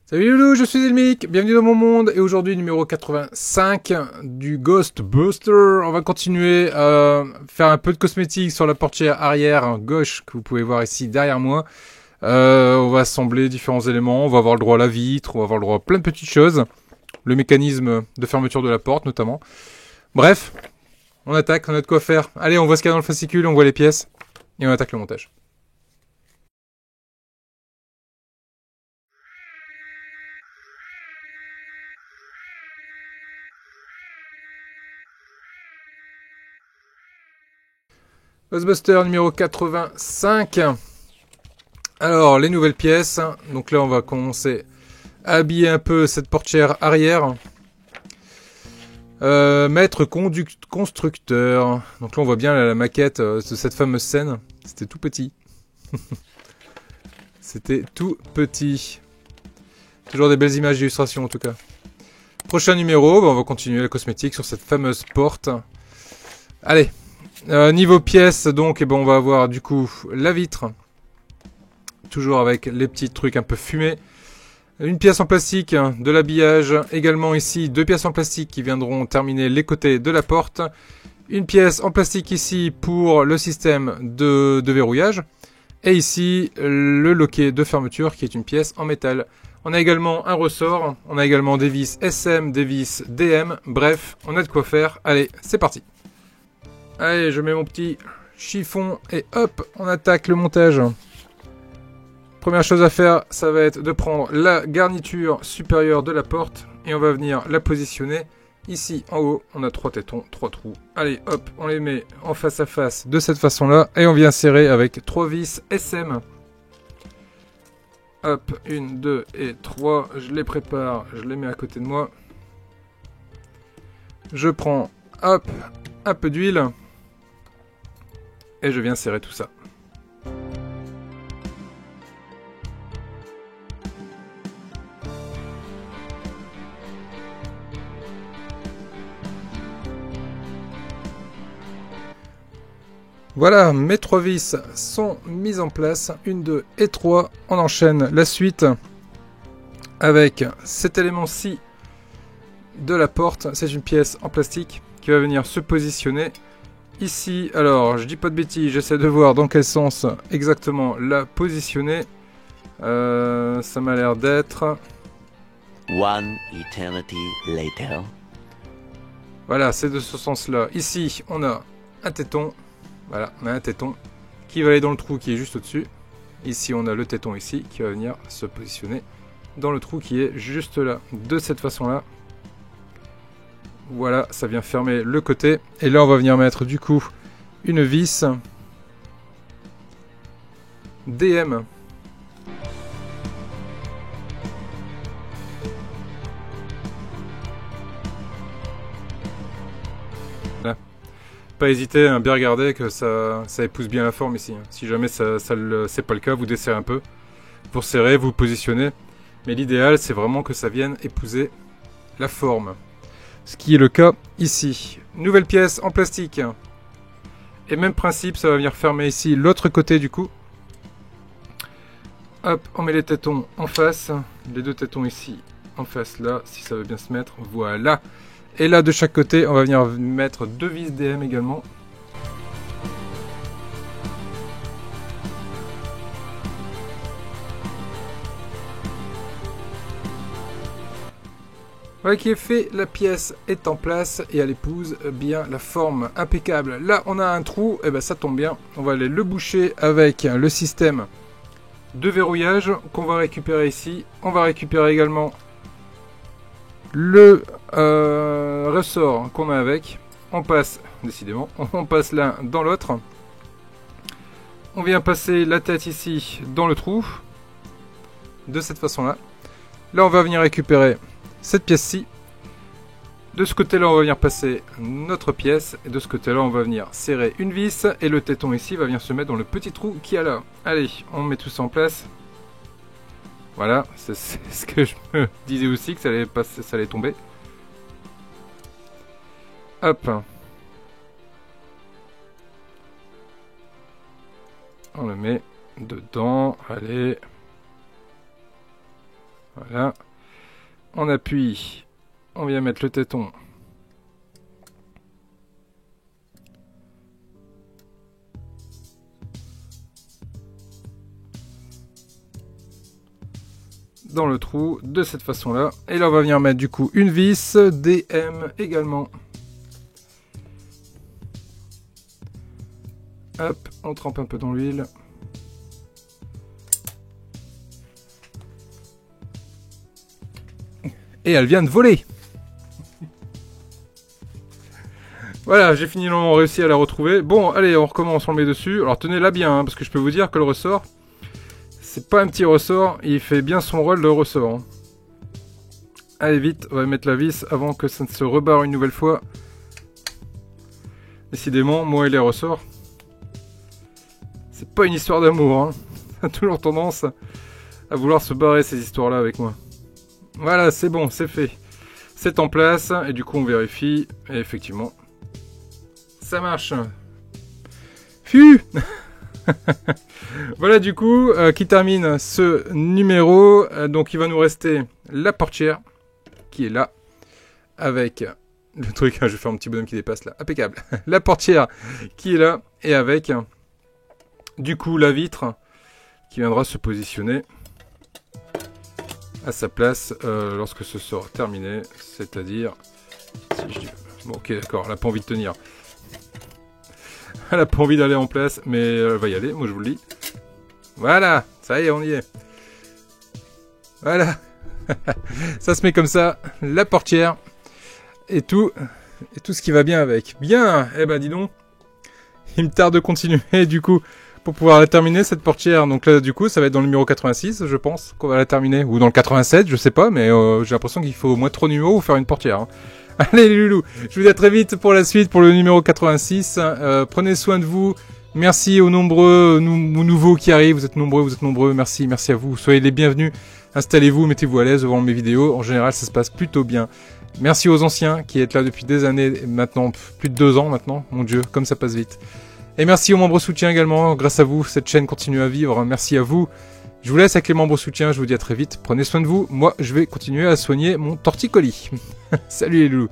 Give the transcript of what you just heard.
Salut Loulou, je suis Elmic, bienvenue dans mon monde et aujourd'hui numéro 85 du Ghostbuster. On va continuer à faire un peu de cosmétiques sur la portière arrière gauche que vous pouvez voir ici derrière moi. On va assembler différents éléments, on va avoir le droit à la vitre, on va avoir le droit à plein de petites choses. Le mécanisme de fermeture de la porte notamment. Bref, on attaque, on a de quoi faire. Allez, on voit ce qu'il y a dans le fascicule, on voit les pièces et on attaque le montage. Ghostbuster numéro 85. Alors, les nouvelles pièces. Donc là, on va commencer à habiller un peu cette portière arrière. Maître constructeur. Donc là, on voit bien la maquette de cette fameuse scène. C'était tout petit. C'était tout petit. Toujours des belles images d'illustration en tout cas. Prochain numéro, on va continuer la cosmétique sur cette fameuse porte. Allez. Niveau pièces, donc, on va avoir du coup la vitre. Toujours avec les petits trucs un peu fumés. Une pièce en plastique, de l'habillage. Également ici, deux pièces en plastique qui viendront terminer les côtés de la porte. Une pièce en plastique ici pour le système de verrouillage. Et ici, le loquet de fermeture qui est une pièce en métal. On a également un ressort. On a également des vis SM, des vis DM. Bref, on a de quoi faire. Allez, c'est parti. Allez, je mets mon petit chiffon et hop, on attaque le montage. Première chose à faire, ça va être de prendre la garniture supérieure de la porte et on va venir la positionner. Ici, en haut, on a 3 tétons, 3 trous. Allez, hop, on les met en face à face de cette façon-là et on vient serrer avec 3 vis SM. Hop, 1, 2 et 3. Je les prépare, je les mets à côté de moi. Je prends, hop, un peu d'huile. Et je viens serrer tout ça. Voilà, mes 3 vis sont mises en place. 1, 2 et 3. On enchaîne la suite avec cet élément-ci de la porte. C'est une pièce en plastique qui va venir se positionner ici. Alors, je dis pas de bêtises, j'essaie de voir dans quel sens exactement la positionner. Ça m'a l'air d'être... One eternity later. Voilà, c'est de ce sens-là. Ici, on a un téton. Voilà, on a un téton qui va aller dans le trou qui est juste au-dessus. Ici, on a le téton ici qui va venir se positionner dans le trou qui est juste là. De cette façon-là. Voilà, ça vient fermer le côté. Et là, on va venir mettre du coup une vis DM. Là. Pas hésiter à bien regarder que ça épouse bien la forme ici. Si jamais c'est pas le cas, vous desserrez un peu. Vous serrez, vous positionnez. Mais l'idéal, c'est vraiment que ça vienne épouser la forme. Ce qui est le cas ici. Nouvelle pièce en plastique. Et même principe, ça va venir fermer ici l'autre côté du coup. Hop, on met les tétons en face. Les deux tétons ici en face là, si ça veut bien se mettre. Voilà. Et là, de chaque côté, on va venir mettre 2 vis DM également. Voilà qui est fait, la pièce est en place et elle épouse bien la forme impeccable. Là, on a un trou, et ben ça tombe bien. On va aller le boucher avec le système de verrouillage qu'on va récupérer ici. On va récupérer également le ressort qu'on a avec. On passe, décidément, on passe l'un dans l'autre. On vient passer la tête ici dans le trou. De cette façon-là. Là, on va venir récupérer cette pièce-ci. De ce côté-là, on va venir passer notre pièce. Et de ce côté-là, on va venir serrer une vis. Et le téton ici va venir se mettre dans le petit trou qu'il y a là. Allez, on met tout ça en place. Voilà, c'est ce que je me disais aussi, que ça allait tomber. Hop. On le met dedans. Allez. Voilà. On appuie. On vient mettre le téton. Dans le trou de cette façon là, et là on va venir mettre du coup une vis DM également. Hop, on trempe un peu dans l'huile. Et elle vient de voler. Voilà, j'ai finalement réussi à la retrouver. Bon, allez, on recommence, on le met dessus. Alors tenez-la bien, hein, parce que je peux vous dire que le ressort, c'est pas un petit ressort, il fait bien son rôle de ressort. Allez vite, on va mettre la vis avant que ça ne se rebarre une nouvelle fois. Décidément, moi et les ressorts, c'est pas une histoire d'amour. Hein. Ça a toujours tendance à vouloir se barrer ces histoires-là avec moi. Voilà, c'est bon, c'est fait. C'est en place, et du coup on vérifie, et effectivement, ça marche. Fuh. Voilà du coup qui termine ce numéro. Donc il va nous rester la portière qui est là avec le truc, je vais faire un petit bonhomme qui dépasse là, impeccable. La portière qui est là et avec du coup la vitre qui viendra se positionner à sa place lorsque ce sera terminé, c'est-à-dire si je dis... bon ok d'accord, elle n'a pas envie de tenir. Elle n'a pas envie d'aller en place, mais elle va y aller, moi je vous le dis. Voilà, ça y est, on y est. Voilà. Ça se met comme ça, la portière, et tout ce qui va bien avec. Bien, eh ben dis donc, il me tarde de continuer du coup, pour pouvoir la terminer cette portière. Donc là du coup, ça va être dans le numéro 86, je pense, qu'on va la terminer. Ou dans le 87, je sais pas, mais j'ai l'impression qu'il faut au moins 3 numéros pour faire une portière. Hein. Allez les loulous, je vous dis à très vite pour la suite, pour le numéro 86. Prenez soin de vous. Merci aux nombreux nouveaux qui arrivent. Vous êtes nombreux. Merci à vous. Soyez les bienvenus. Installez-vous, mettez-vous à l'aise devant mes vidéos. En général, ça se passe plutôt bien. Merci aux anciens qui êtes là depuis des années, maintenant plus de 2 ans maintenant. Mon Dieu, comme ça passe vite. Et merci aux membres soutiens également. Grâce à vous, cette chaîne continue à vivre. Merci à vous. Je vous laisse avec les membres soutiens, je vous dis à très vite, prenez soin de vous, moi je vais continuer à soigner mon torticolis. Salut les loulous.